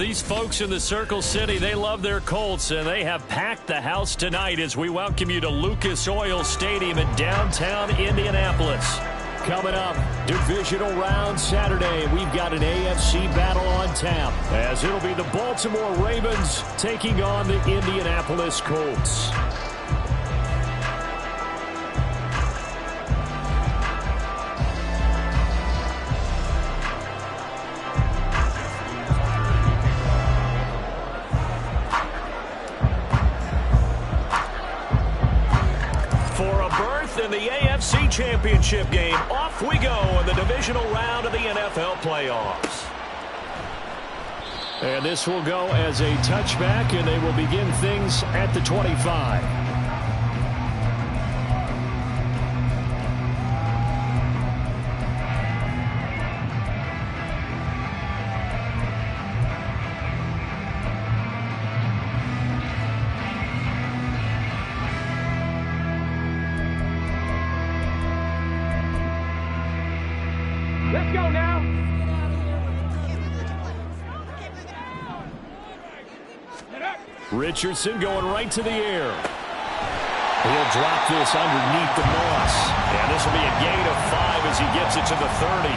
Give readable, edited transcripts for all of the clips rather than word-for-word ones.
These folks in the Circle City, they love their Colts, and they have packed the house tonight as we welcome you to Lucas Oil Stadium in downtown Indianapolis. Coming up, divisional round Saturday, we've got an AFC battle on tap, as it'll be the Baltimore Ravens taking on the Indianapolis Colts. In the AFC Championship game, off we go in the divisional round of the NFL playoffs. And this will go as a touchback, and they will begin things at the 25. Let's go now. Richardson going right to the air. He'll drop this underneath the Moss. And this will be a gain of 5 as he gets it to the 30.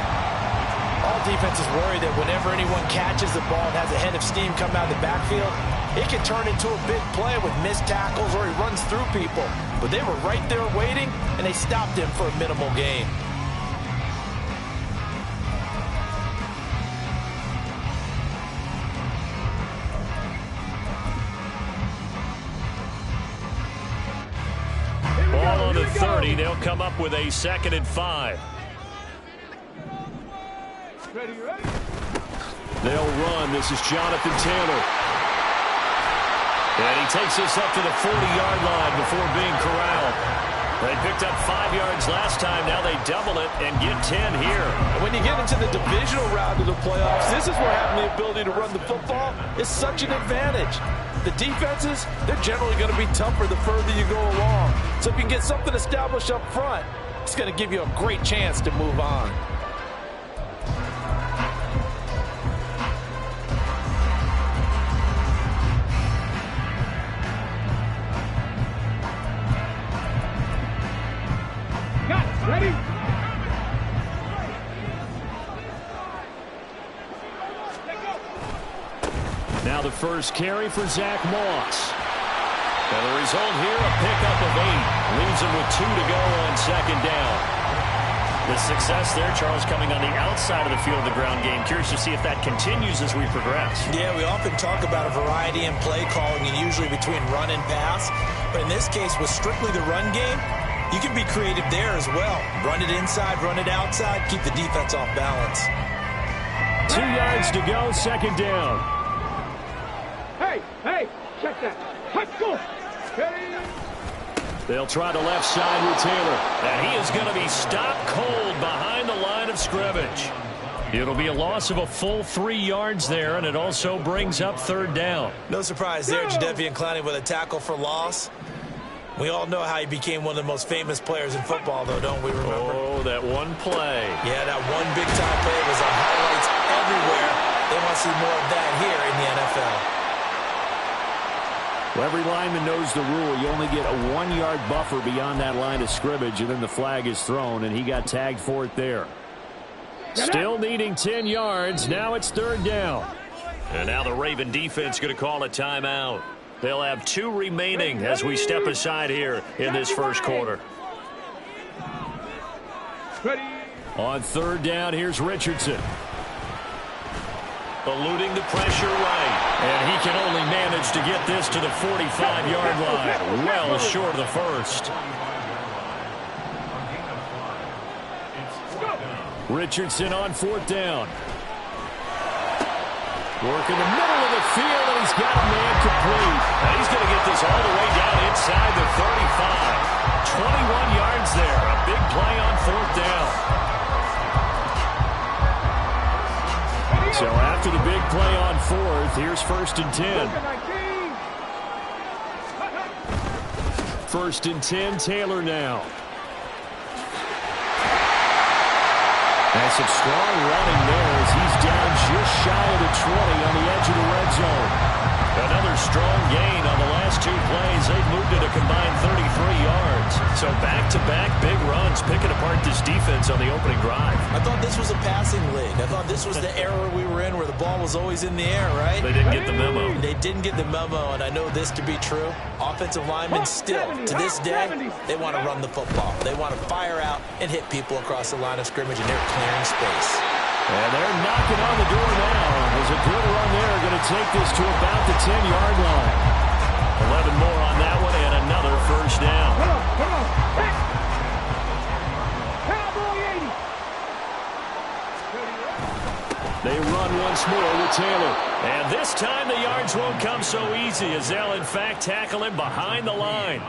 All defenses worry that whenever anyone catches the ball and has a head of steam come out of the backfield, it can turn into a big play with missed tackles or he runs through people. But they were right there waiting, and they stopped him for a minimal gain. Ball on the 30. They'll come up with a 2nd and 5. Ready? They'll run. This is Jonathan Taylor. And he takes this up to the 40-yard line before being corralled. They picked up 5 yards last time. Now they double it and get 10 here. When you get into the divisional round of the playoffs, this is where having the ability to run the football is such an advantage. The defenses, they're generally going to be tougher the further you go along. So if you can get something established up front, it's going to give you a great chance to move on. Got it. Ready? Now the first carry for Zach Moss. And the result here, a pickup of 8. Leaves him with 2 to go on 2nd down. The success there, Charles, coming on the outside of the field of the ground game. Curious to see if that continues as we progress. Yeah, we often talk about a variety in play calling and usually between run and pass. But in this case, with strictly the run game, you can be creative there as well. Run it inside, run it outside, keep the defense off balance. 2 yards to go, 2nd down. Hey, check that. Let's go. Ready? They'll try the left side with Taylor. And he is going to be stopped cold behind the line of scrimmage. It'll be a loss of a full 3 yards there, and it also brings up 3rd down. No surprise there, Jadeveon Clowney with a tackle for loss. We all know how he became one of the most famous players in football, though, don't we remember? Oh, that one play. Yeah, that one big-time play was on highlights everywhere. They want to see more of that here in the NFL. Well, every lineman knows the rule. You only get a 1-yard buffer beyond that line of scrimmage, and then the flag is thrown, and he got tagged for it there. Still needing 10 yards. Now it's 3rd down. And now the Raven defense going to call a timeout. They'll have 2 remaining as we step aside here in this first quarter. Ready? On 3rd down, here's Richardson. Eluding the pressure right. And he can only manage to get this to the 45-yard line. Well short of the first. Richardson on 4th down. Working the middle of the field, and he's got a man complete. And he's going to get this all the way down inside the 35. 21 yards there. A big play on 4th down. So after the big play on 4th, here's 1st and 10. 1st and 10, Taylor now. And some strong running there as he's down just shy of the 20 on the edge of the red So back-to-back big runs, picking apart this defense on the opening drive. I thought this was a passing league. I thought this was the era we were in where the ball was always in the air, right? They didn't get the memo. They didn't get the memo, and I know this to be true. Offensive linemen still, to this day, they want to run the football. They want to fire out and hit people across the line of scrimmage, and they're clearing space. And they're knocking on the door now. There's a good run there, going to take this to about the 10-yard line. 11 more on that one, and another first down. Come on. Hey. Cowboy 80. They run once more with Taylor. And this time the yards won't come so easy as they'll, in fact, tackle him behind the line.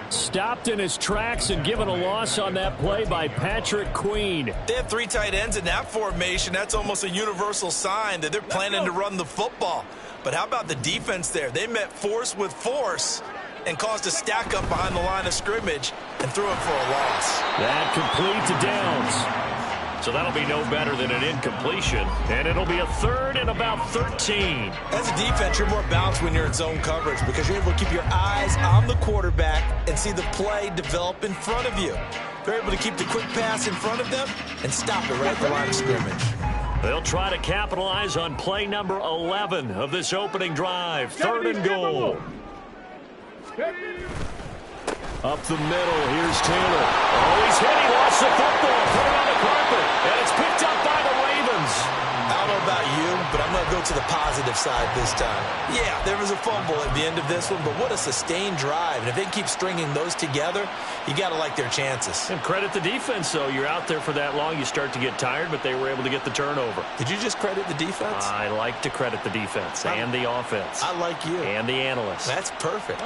Stopped in his tracks and given a loss on that play by Patrick Queen. They have 3 tight ends in that formation. That's almost a universal sign that they're planning to run the football. But how about the defense there? They met force with force and caused a stack up behind the line of scrimmage and threw it for a loss. That complete to Downs. So that'll be no better than an incompletion. And it'll be a third and about 13. As a defense, you're more balanced when you're in zone coverage because you're able to keep your eyes on the quarterback and see the play develop in front of you. They're able to keep the quick pass in front of them and stop it right at the line of scrimmage. They'll try to capitalize on play number 11 of this opening drive. Third and goal. Up the middle, here's Taylor. Oh, he's hit. He lost the football. Put it on the carpet. And it's picked up by the Ravens. I don't know about you, but I'm going to go to the positive side this time. Yeah, there was a fumble at the end of this one, but what a sustained drive. And if they keep stringing those together, you got to like their chances. And credit the defense, though. You're out there for that long, you start to get tired, but they were able to get the turnover. Did you just credit the defense? I like to credit the defense and the offense. I like you. And the analysts. That's perfect.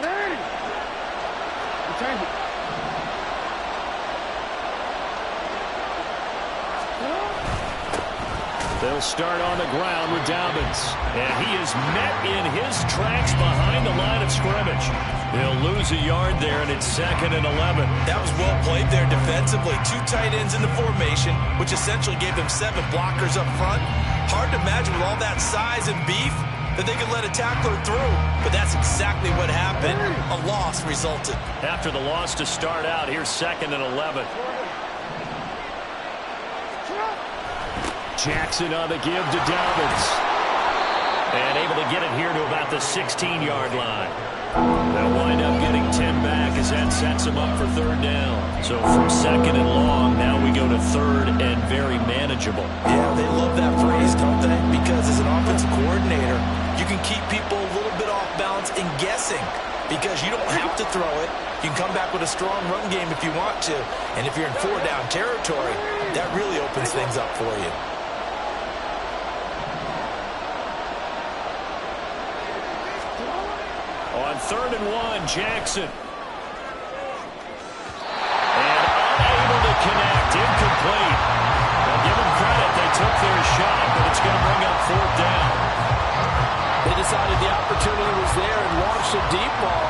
They'll start on the ground with Dobbins. And he is met in his tracks behind the line of scrimmage. They'll lose a yard there, and it's 2nd and 11. That was well played there defensively. 2 tight ends in the formation, which essentially gave them 7 blockers up front. Hard to imagine with all that size and beef that they could let a tackler through. But that's exactly what happened. A loss resulted. After the loss to start out, here's 2nd and 11. Jackson on the give to Dobbins. And able to get it here to about the 16-yard line. They'll wind up getting 10 back as that sets them up for 3rd down. So from 2nd and long, now we go to 3rd and very manageable. Yeah, they love that phrase, don't they? Because as an offensive coordinator, you can keep people a little bit off balance and guessing because you don't have to throw it. You can come back with a strong run game if you want to. And if you're in 4-down territory, that really opens things up for you. On 3rd and 1, Jackson. And unable to connect. Incomplete. Now give them credit. They took their shot, but it's going to bring up 4th down. They decided the opportunity was there and launched a deep ball,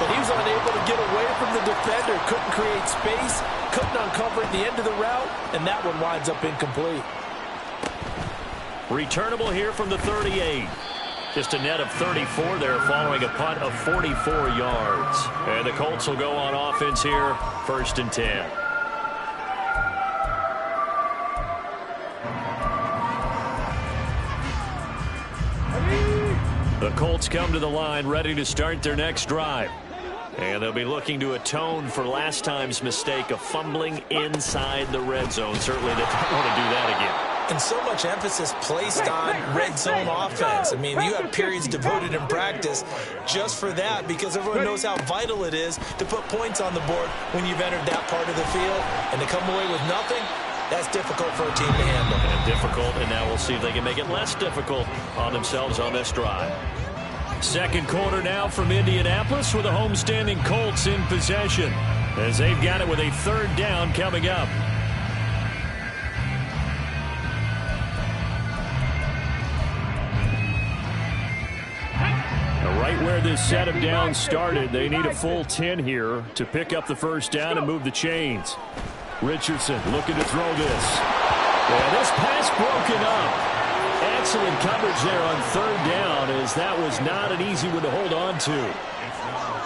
but he was unable to get away from the defender. Couldn't create space, couldn't uncover at the end of the route, and that one winds up incomplete. Returnable here from the 38. Just a net of 34 there following a punt of 44 yards. And the Colts will go on offense here, 1st and 10. The Colts come to the line ready to start their next drive. And they'll be looking to atone for last time's mistake of fumbling inside the red zone. Certainly they don't want to do that again. And so much emphasis placed on red zone offense. I mean, you have periods devoted in practice just for that because everyone knows how vital it is to put points on the board when you've entered that part of the field. And to come away with nothing, that's difficult for a team to handle. And difficult, and now we'll see if they can make it less difficult on themselves on this drive. 2nd quarter now from Indianapolis with the homestanding Colts in possession as they've got it with a 3rd down coming up. Right where this set of downs started, they need a full 10 here to pick up the 1st down and move the chains. Richardson looking to throw this. And this pass broken up. And excellent coverage there on third down, as that was not an easy one to hold on to.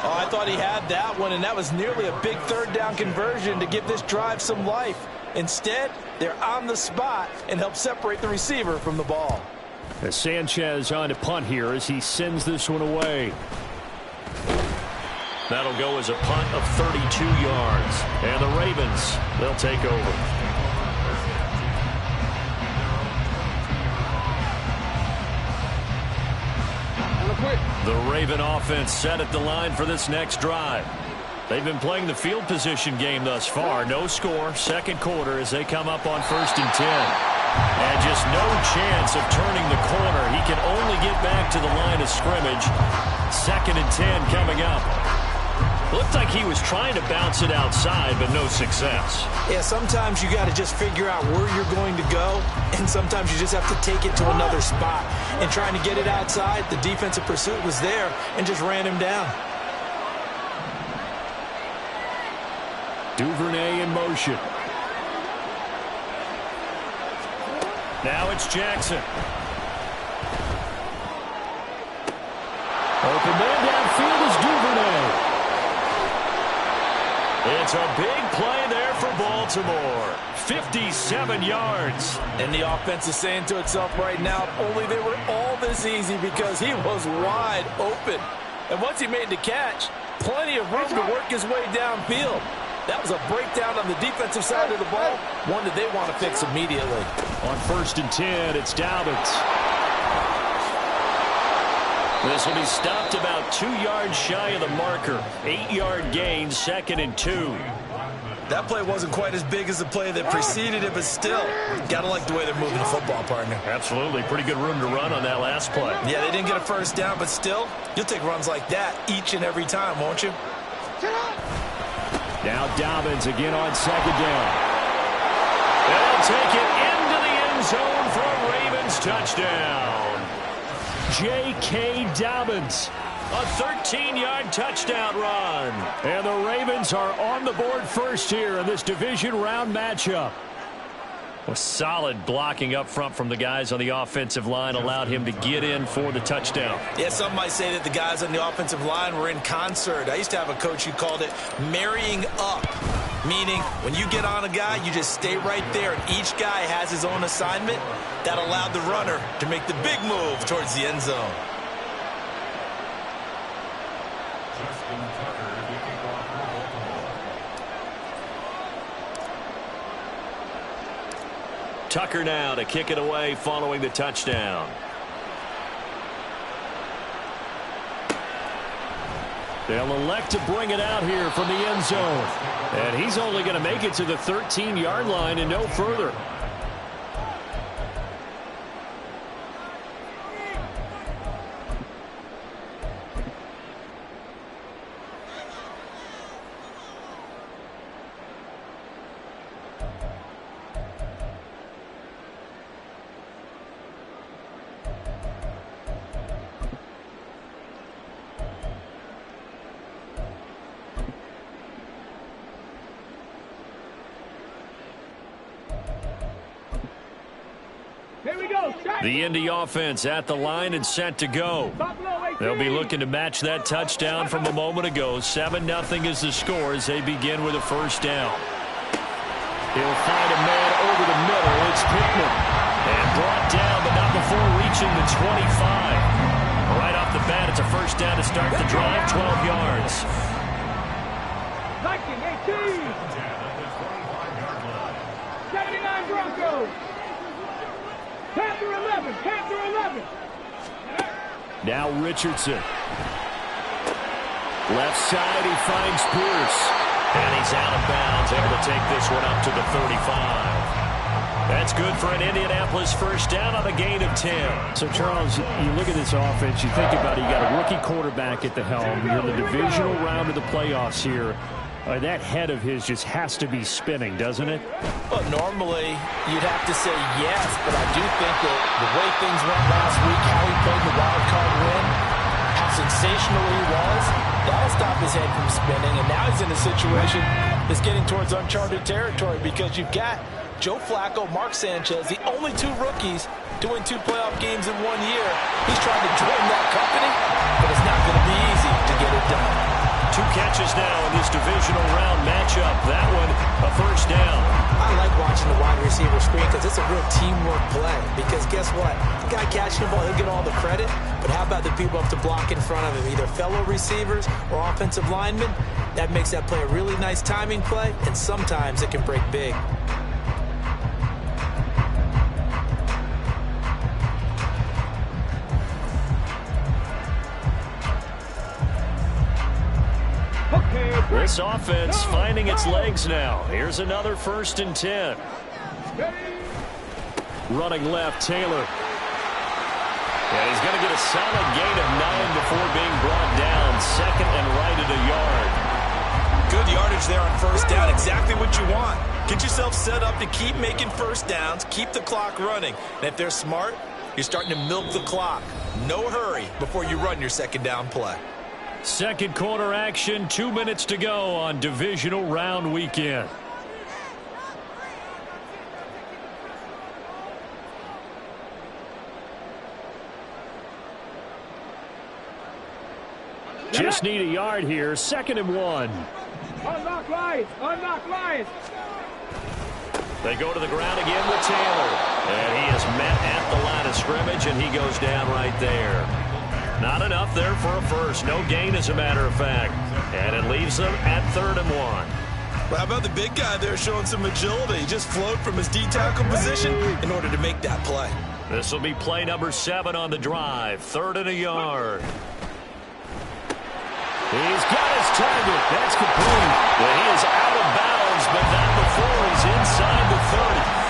Oh, I thought he had that one, and that was nearly a big third down conversion to give this drive some life. Instead, they're on the spot and help separate the receiver from the ball. As Sanchez on to punt here as he sends this one away. That'll go as a punt of 32 yards. And the Ravens, they'll take over. The Raven offense set at the line for this next drive. They've been playing the field position game thus far. No score, second quarter as they come up on 1st and 10. And just no chance of turning the corner. He can only get back to the line of scrimmage. 2nd and 10 coming up. Looked like he was trying to bounce it outside, but no success. Yeah, sometimes you got to just figure out where you're going to go, and sometimes you just have to take it to another spot. And trying to get it outside, the defensive pursuit was there and just ran him down. Duvernay in motion. Now it's Jackson. Open man downfield is Duvernay. It's a big play there for Baltimore. 57 yards. And the offense is saying to itself right now, if only they were all this easy, because he was wide open. And once he made the catch, plenty of room to work his way downfield. That was a breakdown on the defensive side of the ball, one that they want to fix immediately. On 1st and 10, it's Dobbins. This will be stopped about 2 yards shy of the marker. 8-yard gain, 2nd and 2. That play wasn't quite as big as the play that preceded it, but still, gotta like the way they're moving the football, partner. Absolutely. Pretty good room to run on that last play. Yeah, they didn't get a first down, but still, you'll take runs like that each and every time, won't you? Now Dobbins again on 2nd down. They'll take it into the end zone for a Ravens touchdown. J.K. Dobbins, a 13-yard touchdown run. And the Ravens are on the board first here in this division round matchup. A solid blocking up front from the guys on the offensive line allowed him to get in for the touchdown. Yeah, some might say that the guys on the offensive line were in concert. I used to have a coach who called it marrying up, meaning when you get on a guy, you just stay right there, and each guy has his own assignment. That allowed the runner to make the big move towards the end zone. Tucker now to kick it away following the touchdown. They'll elect to bring it out here from the end zone. And he's only going to make it to the 13-yard line and no further. The Indy offense at the line and set to go. They'll be looking to match that touchdown from a moment ago. 7-0 is the score as they begin with a first down. He'll find a man over the middle. It's Pittman. And brought down, but not before reaching the 25. Right off the bat, it's a first down to start the drive, 12 yards. 19-18. 79 Broncos. Panther 11, Panther 11. Now Richardson. Left side, he finds Pierce. And he's out of bounds, able to take this one up to the 35. That's good for an Indianapolis first down on a gain of 10. So, Charles, you look at this offense, you think about it, you got a rookie quarterback at the helm. You're in the divisional round of the playoffs here. That head of his just has to be spinning, doesn't it? Well, normally you'd have to say yes, but I do think that the way things went last week, how he played the wild card win, how sensational he was, that'll stop his head from spinning. And now he's in a situation that's getting towards uncharted territory because you've got Joe Flacco, Mark Sanchez, the only 2 rookies to win 2 playoff games in 1 year. He's trying to join that company, but it's not going to be easy to get it done. 2 catches now in this divisional round matchup. That one, a first down. I like watching the wide receiver screen because it's a real teamwork play. Because guess what? The guy catching the ball, he'll get all the credit. But how about the people up to block in front of him, either fellow receivers or offensive linemen? That makes that play a really nice timing play, and sometimes it can break big. This offense finding its legs now. Here's another 1st and 10. Running left, Taylor. And he's going to get a solid gain of 9 before being brought down. 2nd and right at a yard. Good yardage there on 1st down. Exactly what you want. Get yourself set up to keep making 1st downs. Keep the clock running. And if they're smart, you're starting to milk the clock. No hurry before you run your 2nd down play. 2nd quarter action, 2 minutes to go on divisional round weekend. Just need a yard here. 2nd and 1. Unlock Lions! Unlock Lions! They go to the ground again with Taylor. And he is met at the line of scrimmage, and he goes down right there. Not enough there for a first. No gain, as a matter of fact. And it leaves them at 3rd and 1. Well, how about the big guy there showing some agility? He just flowed from his D-tackle position in order to make that play. This will be play number 7 on the drive. 3rd and a yard. He's got his target. That's complete. Well, he is out of bounds, but not before he's inside the 30.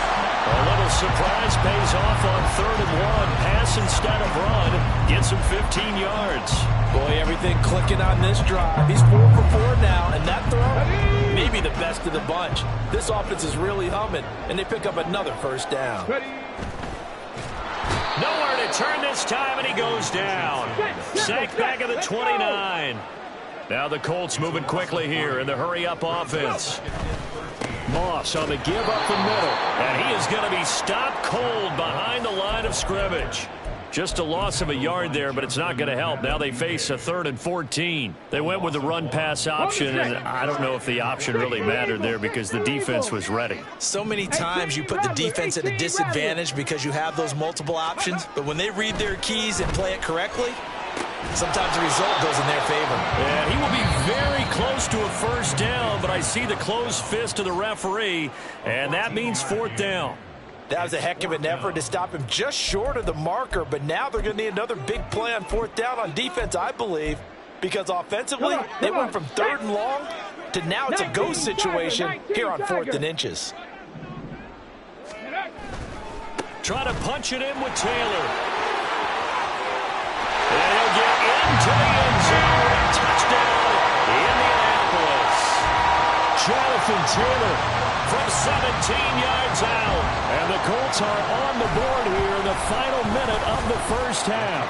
A little surprise pays off on 3rd and 1. Pass instead of run. Gets him 15 yards. Boy, everything clicking on this drive. He's 4 for 4 now, and that throw, maybe the best of the bunch. This offense is really humming, and they pick up another 1st down. Nowhere to turn this time, and he goes down. Sacked back at the 29. Now the Colts moving quickly here in the hurry-up offense. Moss on the give up the middle. And he is going to be stopped cold behind the line of scrimmage. Just a loss of a yard there, but it's not going to help. Now they face a 3rd and 14. They went with the run-pass option, and I don't know if the option really mattered there because the defense was ready. So many times you put the defense at a disadvantage because you have those multiple options, but when they read their keys and play it correctly, sometimes the result goes in their favor. And he will be very close to a 1st down, but I see the closed fist of the referee, and that means 4th down. That was a heck of an effort to stop him just short of the marker, but now they're going to need another big play on 4th down on defense, I believe, because offensively, they went from 3rd and long to now it's a go situation here on 4th and inches. Try to punch it in with Taylor. And he'll get into the end zone. Touchdown, Indianapolis. Jonathan Taylor from 17 yards out. And the Colts are on the board here in the final minute of the 1st half.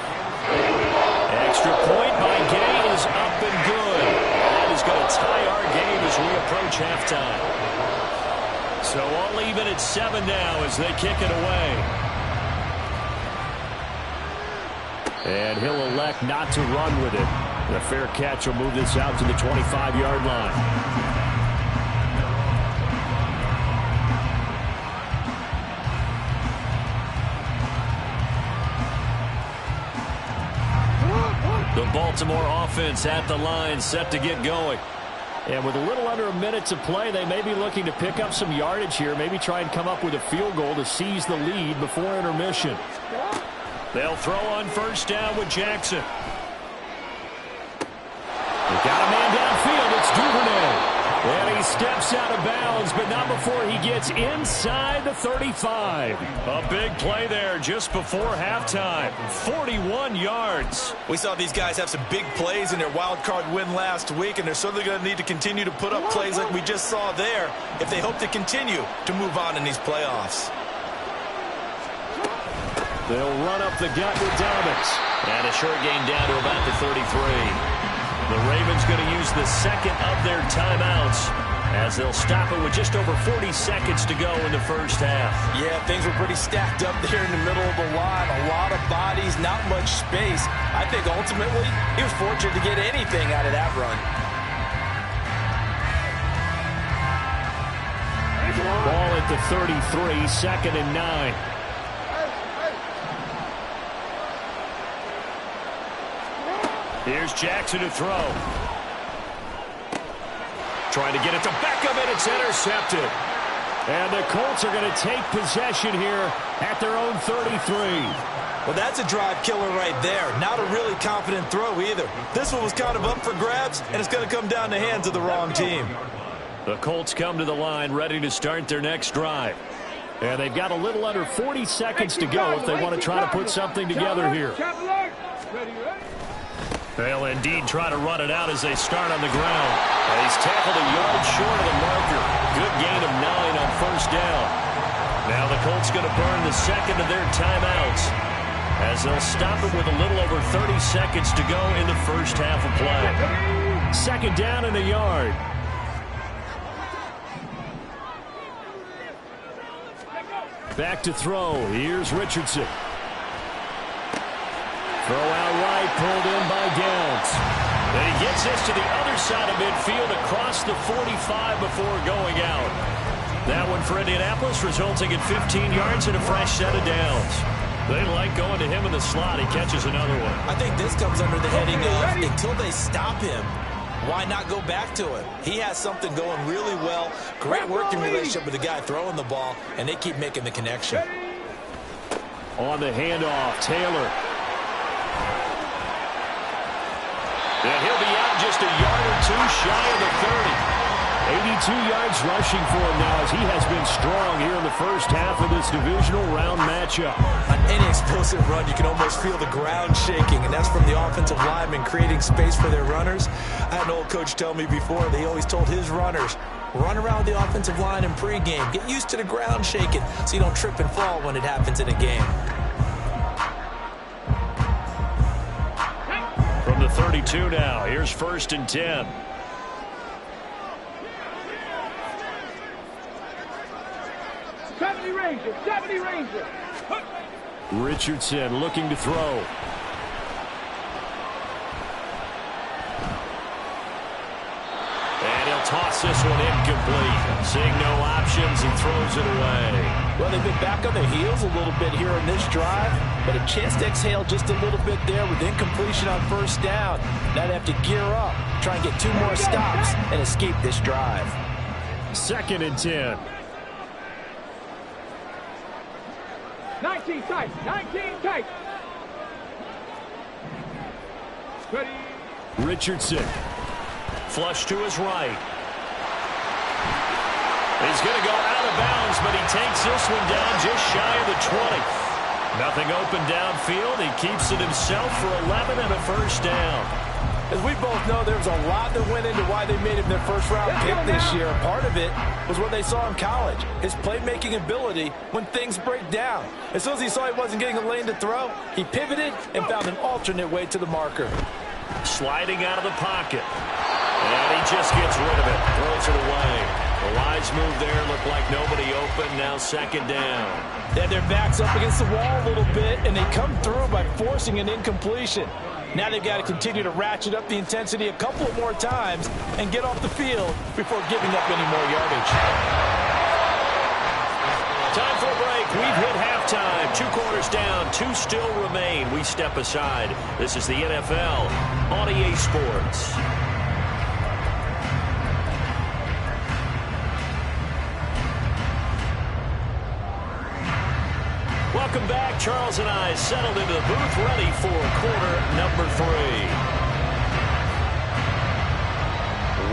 Extra point by Gay is up and good. That is going to tie our game as we approach halftime. So all even at 7 now as they kick it away. And he'll elect not to run with it. The fair catch will move this out to the 25-yard line. The Baltimore offense at the line, set to get going. And with a little under a minute to play, they may be looking to pick up some yardage here, maybe try and come up with a field goal to seize the lead before intermission. They'll throw on 1st down with Jackson. They got a man downfield. It's Duvernay. And he steps out of bounds, but not before he gets inside the 35. A big play there just before halftime. 41 yards. We saw these guys have some big plays in their wild card win last week, and they're certainly going to need to continue to put up plays like we just saw there if they hope to continue to move on in these playoffs. They'll run up the gut with Dobbins. And a short gain down to about the 33. The Ravens going to use the 2nd of their timeouts as they'll stop it with just over 40 seconds to go in the first half. Yeah, things were pretty stacked up there in the middle of the line. A lot of bodies, not much space. I think ultimately he was fortunate to get anything out of that run. Ball at the 33, 2nd and 9. Here's Jackson to throw. Trying to get it to Beckham, and it's intercepted. And the Colts are going to take possession here at their own 33. Well, that's a drive killer right there. Not a really confident throw either. This one was kind of up for grabs, and it's going to come down the hands of the wrong team. The Colts come to the line ready to start their next drive. And they've got a little under 40 seconds to go if they want to try to put something together here. They'll indeed try to run it out as they start on the ground. And he's tackled a yard short of the marker. Good gain of 9 on first down. Now the Colts going to burn the second of their timeouts as they'll stop it with a little over 30 seconds to go in the first half of play. 2nd down and a yard. Back to throw. Here's Richardson. Throw out right, pulled in by Downs. And he gets this to the other side of midfield across the 45 before going out. That one for Indianapolis, resulting in 15 yards and a fresh set of downs. They like going to him in the slot. He catches another one. I think this comes under the heading of until they stop him, why not go back to him? He has something going really well. Great working relationship with the guy throwing the ball, and they keep making the connection. On the handoff, Taylor. And he'll be out just a yard or two shy of the 30. 82 yards rushing for him now as he has been strong here in the first half of this divisional round matchup. On any explosive run, you can almost feel the ground shaking, and that's from the offensive linemen creating space for their runners. I had an old coach tell me before, they always told his runners, run around the offensive line in pregame. Get used to the ground shaking so you don't trip and fall when it happens in a game. From the 32 now, here's 1st and 10. Ranger. Richardson looking to throw. And he'll toss this one incomplete. Seeing no options and throws it away. Well, they've been back on their heels a little bit here on this drive, but a chance to exhale just a little bit there with incompletion on first down. Now they have to gear up, try and get 2 more stops, and escape this drive. 2nd and 10. 19 tight. Ready. Richardson. Flush to his right. He's going to go out of bounds, but he takes this one down just shy of the 20. Nothing open downfield. He keeps it himself for 11 and a first down. As we both know, there was a lot that went into why they made him their first-round pick this year. Part of it was what they saw in college, his playmaking ability when things break down. As soon as he saw he wasn't getting a lane to throw, he pivoted and found an alternate way to the marker. Sliding out of the pocket. And he just gets rid of it. Throws it away. The wise move there. Looked like nobody open. Now 2nd down. They had their backs up against the wall a little bit, and they come through by forcing an incompletion. Now they've got to continue to ratchet up the intensity a couple more times and get off the field before giving up any more yardage. Time for a break. We've hit halftime. 2 quarters down. 2 still remain. We step aside. This is the NFL on EA Sports. Welcome back. Charles and I settled into the booth ready for quarter number 3.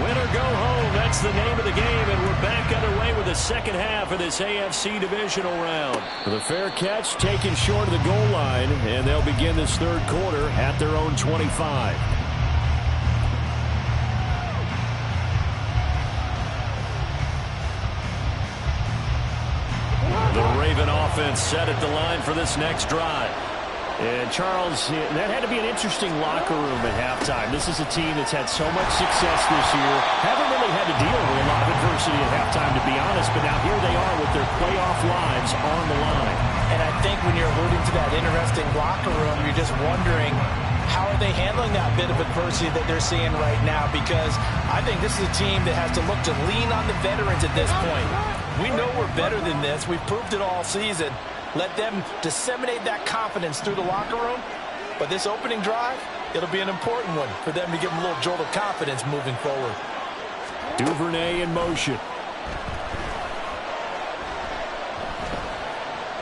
Win or go home, that's the name of the game, and we're back underway with the second half of this AFC divisional round. The fair catch taken short of the goal line, and they'll begin this 3rd quarter at their own 25. The Raven offense set at the line for this next drive. And, Charles, that had to be an interesting locker room at halftime. This is a team that's had so much success this year. Haven't really had to deal with a lot of adversity at halftime, to be honest. But now here they are with their playoff lives on the line. And I think when you're alluding to that interesting locker room, you're just wondering, how are they handling that bit of adversity that they're seeing right now? Because I think this is a team that has to look to lean on the veterans at this point. We know we're better than this. We've proved it all season. Let them disseminate that confidence through the locker room. But this opening drive, it'll be an important one for them to give them a little jolt of confidence moving forward. Duvernay in motion.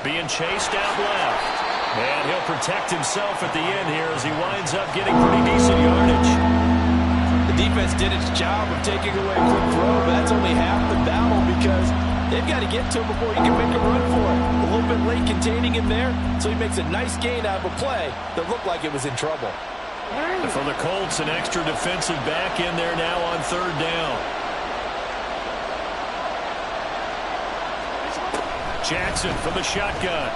Being chased out left. And he'll protect himself at the end here as he winds up getting pretty decent yardage. The defense did its job of taking away a quick throw, but that's only half the battle because they've got to get to him before he can make a run for it. A little bit late containing him there, so he makes a nice gain out of a play that looked like it was in trouble. And for the Colts, an extra defensive back in there now on third down. Jackson from the shotgun.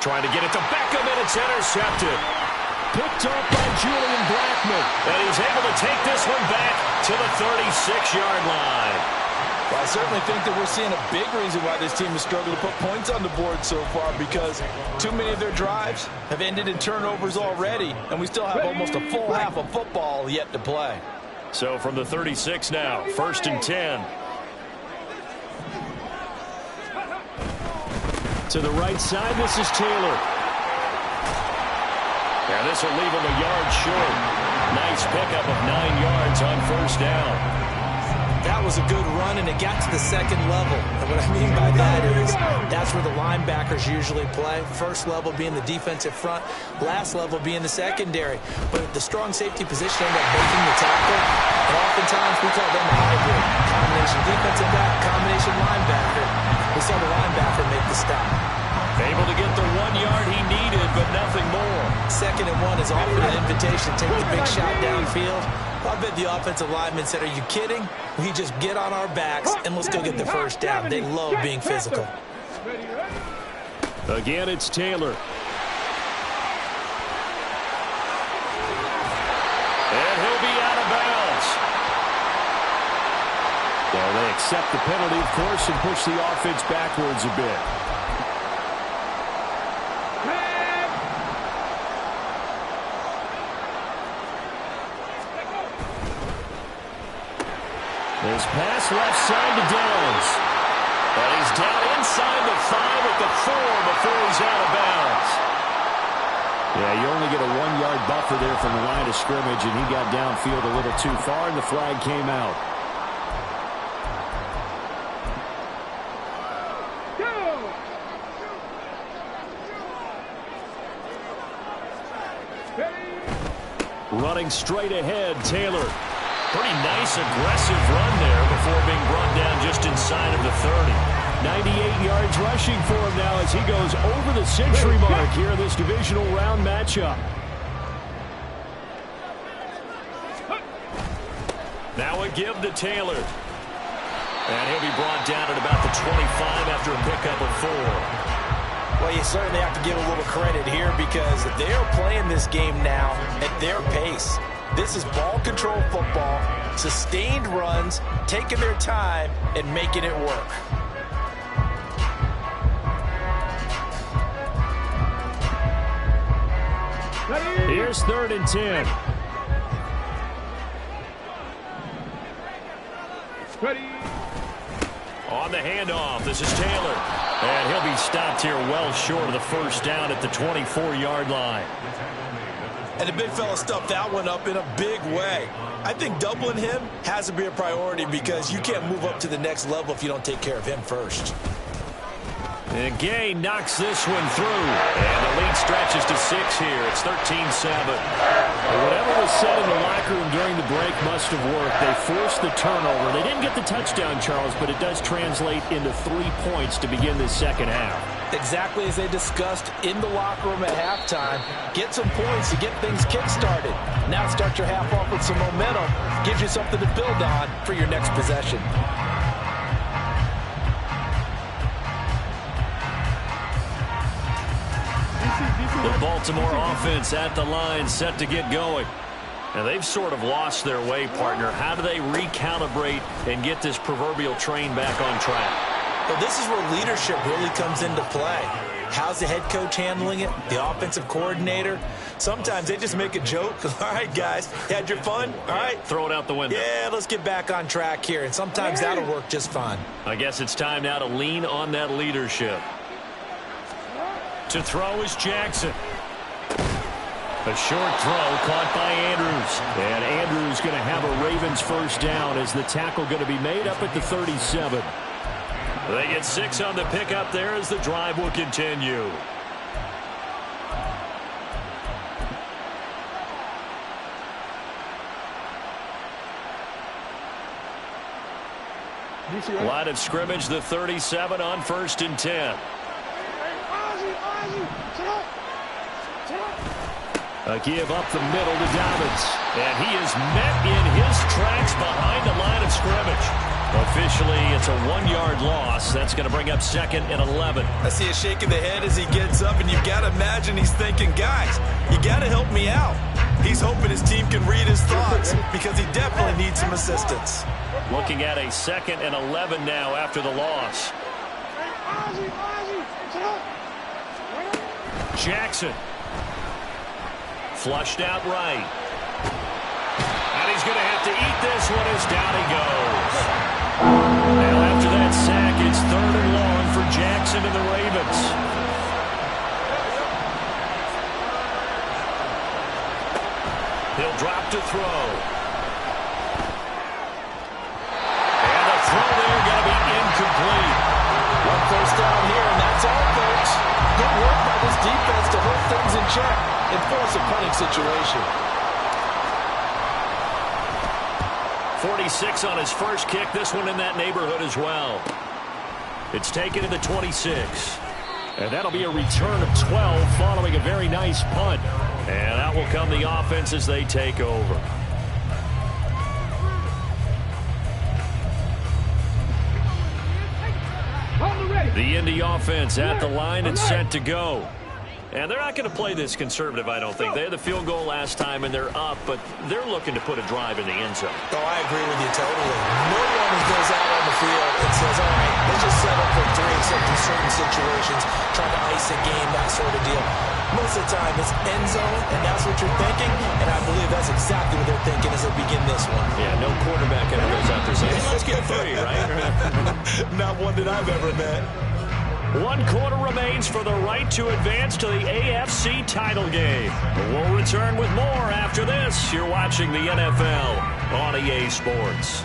Trying to get it to Beckham, and it's intercepted. Picked up by Julian Blackman. And he's able to take this one back to the 36-yard line. Well, I certainly think that we're seeing a big reason why this team has struggled to put points on the board so far, because too many of their drives have ended in turnovers already, and we still have almost a full half of football yet to play. So from the 36 now, 1st and 10. To the right side, this is Taylor. And this will leave him a yard short. Nice pickup of 9 yards on 1st down. That was a good run, and it got to the second level. And what I mean by that is that's where the linebackers usually play. First level being the defensive front, last level being the secondary. But the strong safety position ended up making the tackle. And oftentimes we call them a hybrid. Combination defensive back, combination linebacker. We saw the linebacker make the stop. Able to get the 1 yard he needed, but nothing more. 2nd and 1 is offered an invitation to take the big shot downfield. I bet the offensive lineman said, are you kidding? We just get on our backs and let's go get the 1st down. They love being physical. Again, it's Taylor. And he'll be out of bounds. Well, they accept the penalty, of course, and push the offense backwards a bit. This pass left side to Downs. But he's down inside the 5 at the 4 before he's out of bounds. Yeah, you only get a 1 yard buffer there from the line of scrimmage, and he got downfield a little too far, and the flag came out. Running straight ahead, Taylor. Pretty nice, aggressive run there before being brought down just inside of the 30. 98 yards rushing for him now as he goes over the century mark here in this divisional round matchup. Now a give to Taylor. And he'll be brought down at about the 25 after a pickup of 4. Well, you certainly have to give a little credit here because they're playing this game now at their pace. This is ball control football, sustained runs, taking their time, and making it work. Here's 3rd and 10. Ready. On the handoff, this is Taylor. And he'll be stopped here well short of the 1st down at the 24-yard line. And the big fella stuffed that one up in a big way. I think doubling him has to be a priority because you can't move up to the next level if you don't take care of him first. And Gay knocks this one through. And the lead stretches to 6 here. It's 13-7. Whatever was said in the locker room during the break must have worked. They forced the turnover. They didn't get the touchdown, Charles, but it does translate into 3 points to begin this second half. Exactly as they discussed in the locker room at halftime. Get some points to get things kick-started. Now start your half off with some momentum. Gives you something to build on for your next possession. The Baltimore offense at the line, set to get going. And they've sort of lost their way, partner. How do they recalibrate and get this proverbial train back on track? Well, this is where leadership really comes into play. How's the head coach handling it? The offensive coordinator? Sometimes they just make a joke. All right, guys, you had your fun? All right. Throw it out the window. Yeah, let's get back on track here. And sometimes that'll work just fine. I guess it's time now to lean on that leadership. To throw is Jackson. A short throw caught by Andrews. And Andrews going to have a Ravens first down as the tackle going to be made up at the 37. They get 6 on the pickup there as the drive will continue. Line of scrimmage, the 37 on 1st and 10. A give up the middle to Dobbins. And he is met in his tracks behind the line of scrimmage. Officially, it's a 1-yard loss. That's going to bring up 2nd and 11. I see a shake of the head as he gets up, and you've got to imagine he's thinking, guys, you got to help me out. He's hoping his team can read his thoughts because he definitely needs some assistance. Looking at a 2nd and 11 now after the loss. Jackson. Flushed out right. And he's going to have to eat this one as down he goes. Now after that sack, it's 3rd and long for Jackson and the Ravens. He'll drop to throw. And the throw there going to be incomplete. One first down here, and that's all, folks. Good work by this defense to hold things in check and force a punting situation. 46 on his first kick. This one in that neighborhood as well. It's taken to the 26. And that'll be a return of 12 following a very nice punt. And out will come the offense as they take over. The Indy offense at the line and set to go. And they're not going to play this conservative, I don't think. They had the field goal last time, and they're up, but they're looking to put a drive in the end zone. Oh, I agree with you totally. No one who goes out on the field and says, all right, let's just set up for 3 except in certain situations, trying to ice a game, that sort of deal. Most of the time, it's end zone, and that's what you're thinking, and I believe that's exactly what they're thinking as they begin this one. Yeah, no quarterback ever goes out there saying, hey, let's get 3, right? Not one that I've ever met. 1 quarter remains for the right to advance to the AFC title game. We'll return with more after this. You're watching the NFL on EA Sports.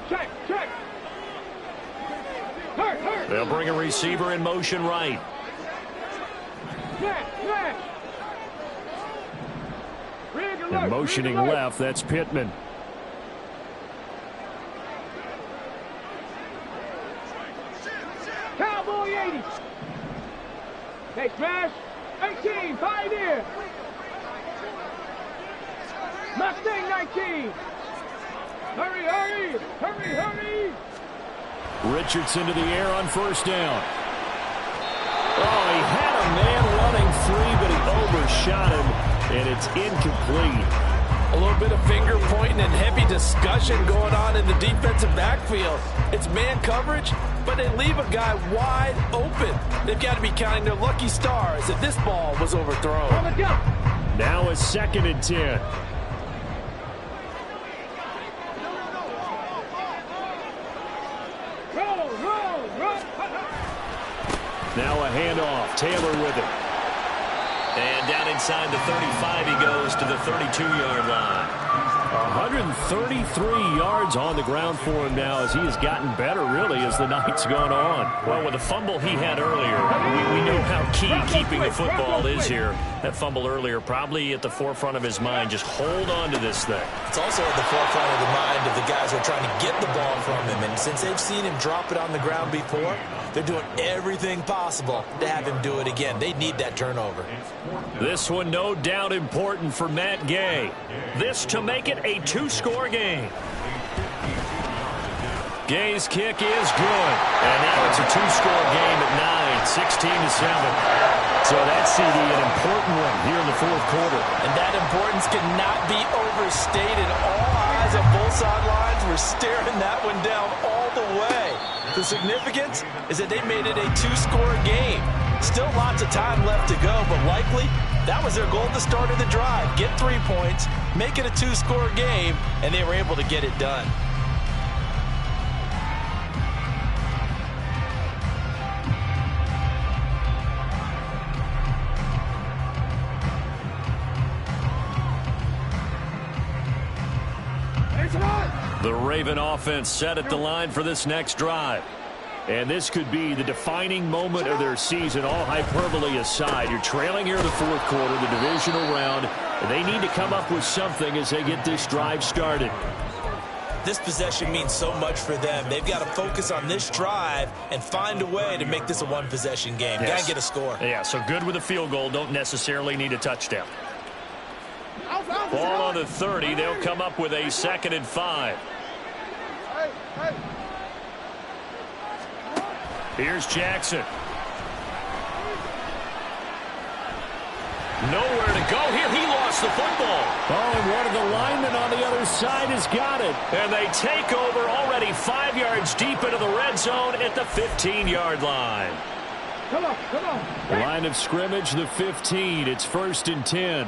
Check. Hurt. They'll bring a receiver in motion right. Yeah. And motioning left, that's Pittman. Cowboy 80. Hey, Trash. 18, 5 here. Mustang 19. Hurry. Richardson to the air on first down. Oh, he had a man running free, but he overshot him, and it's incomplete. A little bit of finger pointing and heavy discussion going on in the defensive backfield. It's man coverage, but they leave a guy wide open. They've got to be counting their lucky stars that this ball was overthrown. Now a 2nd and 10. Now a handoff. Taylor with it. And down inside the 35 he goes to the 32-yard line. 133 yards on the ground for him now as he has gotten better, really, as the night's gone on. Well, with the fumble he had earlier, we know how key keeping the football is here. That fumble earlier probably at the forefront of his mind. Just hold on to this thing. It's also at the forefront of the mind of the guys receivers are trying to get the ball from him. And since they've seen him drop it on the ground before, they're doing everything possible to have him do it again. They need that turnover. This one no doubt important for Matt Gay. This to make it a two-score game. Gay's kick is good. And now it's a two-score game at 9, 16-7. So that's CD, an important one here in the fourth quarter. And that importance cannot be overstated. All eyes on both sidelines were staring that one down all the way. The significance is that they made it a two-score game. Still lots of time left to go, but likely that was their goal at the start of the drive. Get 3 points, make it a two-score game, and they were able to get it done. The Raven offense set at the line for this next drive. And this could be the defining moment of their season, all hyperbole aside. You're trailing here in the fourth quarter, the divisional round. And they need to come up with something as they get this drive started. This possession means so much for them. They've got to focus on this drive and find a way to make this a one-possession game. Yes. Got to get a score. Yeah, so good with a field goal. Don't necessarily need a touchdown. Ball on the 30. They'll come up with a 2nd and 5. Here's Jackson. Nowhere to go here. He lost the football. Oh, and one of the linemen on the other side has got it. And they take over already 5 yards deep into the red zone at the 15-yard line. Come on, come on. Line of scrimmage, the 15. It's 1st and 10.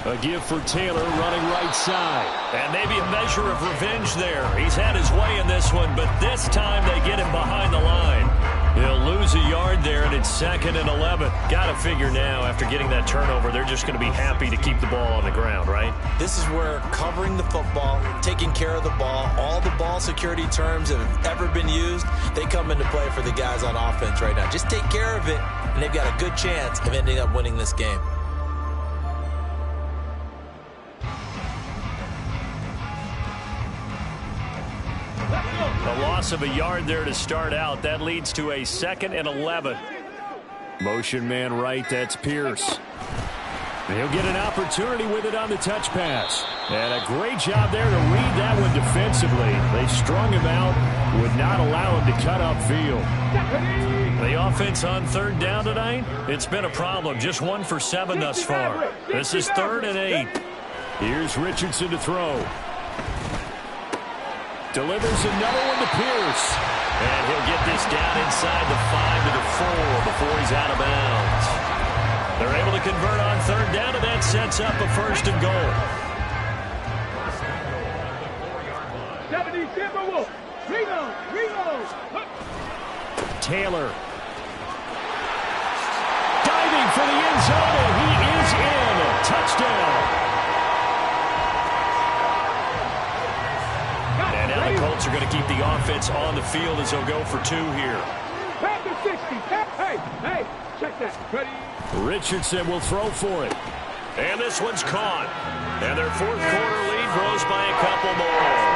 A give for Taylor running right side. And maybe a measure of revenge there. He's had his way in this one, but this time they get him behind the line. He'll lose a yard there, and it's 2nd and 11. Got to figure now, after getting that turnover, they're just going to be happy to keep the ball on the ground, right? This is where covering the football, taking care of the ball, all the ball security terms that have ever been used, they come into play for the guys on offense right now. Just take care of it, and they've got a good chance of ending up winning this game. A loss of a yard there to start out. That leads to a 2nd and 11. Motion man right, that's Pierce. He'll get an opportunity with it on the touch pass. And a great job there to read that one defensively. They strung him out, would not allow him to cut upfield. The offense on 3rd down tonight, it's been a problem. Just 1 for 7 thus far. This is 3rd and 8. Here's Richardson to throw. Delivers another one to Pierce. And he'll get this down inside the 5 to the 4 before he's out of bounds. They're able to convert on 3rd down, and that sets up a 1st and goal. 70 Timberwolves. Reload. Taylor. Diving for the end zone, and he is in. Touchdown. And now the Colts are going to keep the offense on the field as they'll go for 2 here. Back to 60. Hey, check that. Ready? Richardson will throw for it. And this one's caught. And their 4th quarter lead grows by a couple more.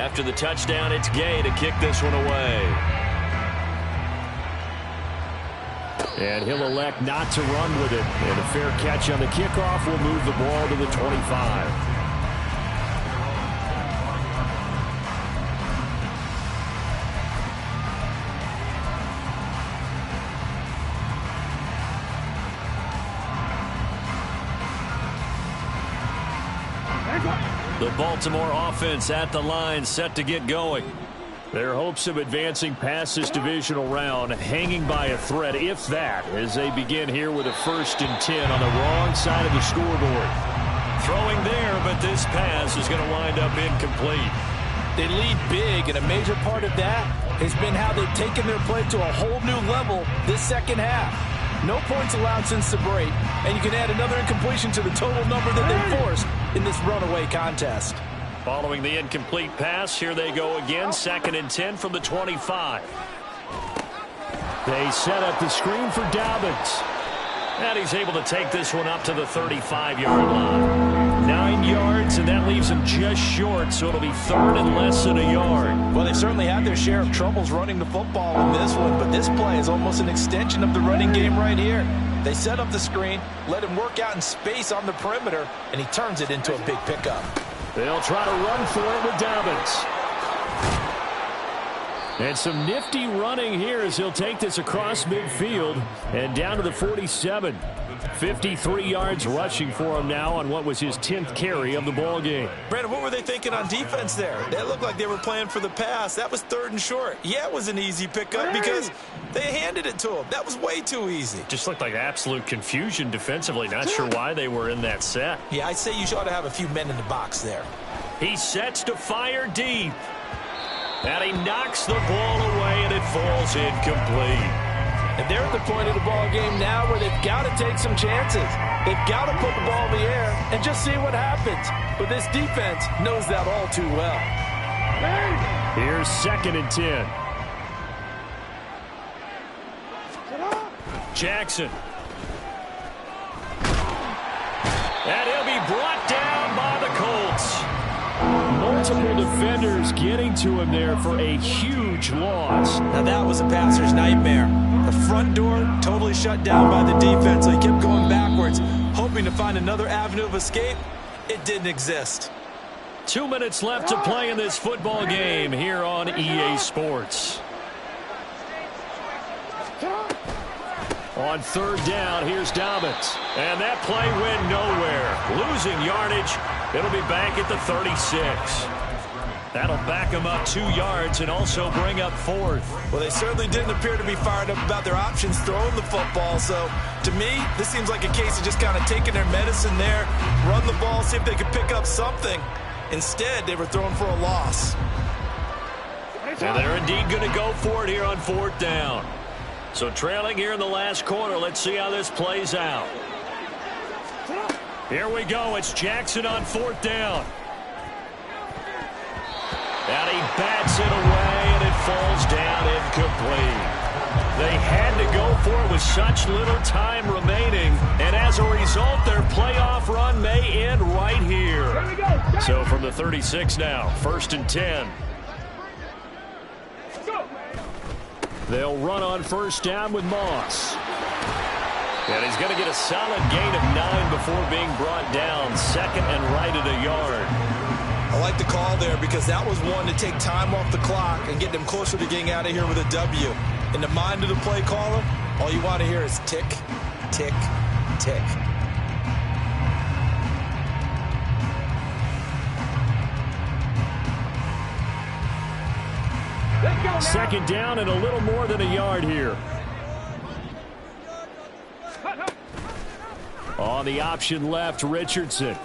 After the touchdown, it's Gay to kick this one away. And he'll elect not to run with it. And a fair catch on the kickoff will move the ball to the 25. The Baltimore offense at the line, set to get going. Their hopes of advancing past this divisional round hanging by a thread, if that, as they begin here with a 1st and 10 on the wrong side of the scoreboard. Throwing there, but this pass is going to wind up incomplete. They lead big, and a major part of that has been how they've taken their play to a whole new level this second half. No points allowed since the break, and you can add another incompletion to the total number that they forced in this runaway contest. Following the incomplete pass, here they go again, 2nd and 10 from the 25. They set up the screen for Dobbins. And he's able to take this one up to the 35-yard line. 9 yards, and that leaves him just short, so it'll be third and less than a yard. Well, they've certainly had their share of troubles running the football in this one, but this play is almost an extension of the running game right here. They set up the screen, let him work out in space on the perimeter, and he turns it into a big pickup. They'll try to run for it with Dobbins. And some nifty running here as he'll take this across midfield and down to the 47. 53 yards rushing for him now on what was his 10th carry of the ball game. Brandon, what were they thinking on defense there? They looked like they were playing for the pass. That was 3rd and short. Yeah, it was an easy pickup because they handed it to him. That was way too easy. Just looked like absolute confusion defensively. Not sure why they were in that set. Yeah, I'd say you ought to have a few men in the box there. He sets to fire deep. And he knocks the ball away, and it falls incomplete. And they're at the point of the ball game now where they've got to take some chances. They've got to put the ball in the air and just see what happens. But this defense knows that all too well. Here's 2nd and 10. Jackson. And he'll be brought down by the Colts. Multiple defenders getting to him there for a huge loss. Now that was a passer's nightmare. The front door totally shut down by the defense, so he kept going backwards, hoping to find another avenue of escape. It didn't exist. 2 minutes left to play in this football game here on EA Sports. On 3rd down, here's Dobbins. And that play went nowhere. Losing yardage. It'll be back at the 36. That'll back them up 2 yards and also bring up 4th. Well, they certainly didn't appear to be fired up about their options throwing the football. So, to me, this seems like a case of just kind of taking their medicine there, run the ball, see if they could pick up something. Instead, they were throwing for a loss. And they're indeed going to go for it here on 4th down. So trailing here in the last quarter. Let's see how this plays out. Here we go. It's Jackson on 4th down. And he bats it away, and it falls down incomplete. They had to go for it with such little time remaining, and as a result, their playoff run may end right here. So from the 36 now, 1st and 10. They'll run on 1st down with Moss. And he's going to get a solid gain of 9 before being brought down. 2nd and right at a yard. I like the call there because that was one to take time off the clock and get them closer to getting out of here with a W. In the mind of the play caller, all you want to hear is tick, tick, tick. Second down and a little more than a yard here. On the option left, Richardson.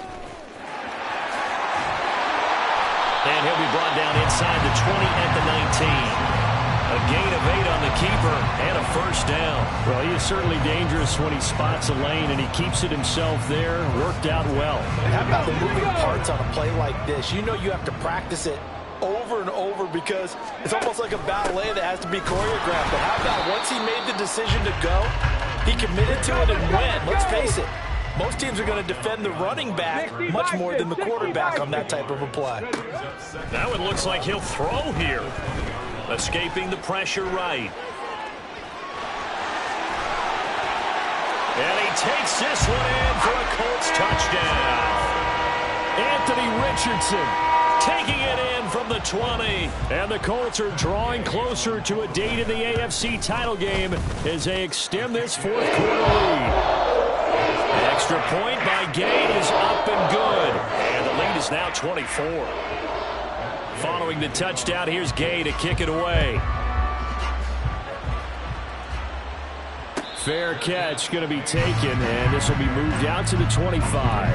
And he'll be brought down inside the 20 at the 19. A gain of 8 on the keeper and a 1st down. Well, he is certainly dangerous when he spots a lane, and he keeps it himself there. Worked out well. How about the moving parts on a play like this? You know you have to practice it over and over because it's almost like a ballet that has to be choreographed. But how about once he made the decision to go, he committed to it and went. Let's face it, most teams are going to defend the running back much more than the quarterback on that type of a play. Now it looks like he'll throw here. Escaping the pressure right. And he takes this one in for a Colts touchdown. Anthony Richardson taking it in from the 20. And the Colts are drawing closer to a date in the AFC title game as they extend this 4th quarter lead. The extra point by Gay is up and good. And the lead is now 24. Following the touchdown, here's Gay to kick it away. Fair catch going to be taken, and this will be moved out to the 25.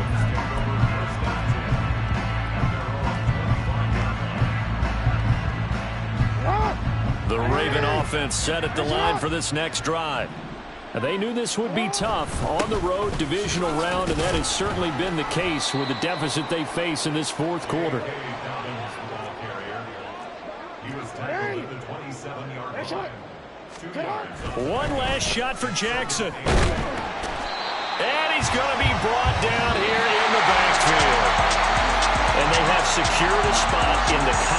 The Raven offense set at the line for this next drive. And they knew this would be tough on the road divisional round, and that has certainly been the case with the deficit they face in this 4th quarter. One last shot for Jackson. he's going to be brought down here in the backfield. And they have secured a spot in the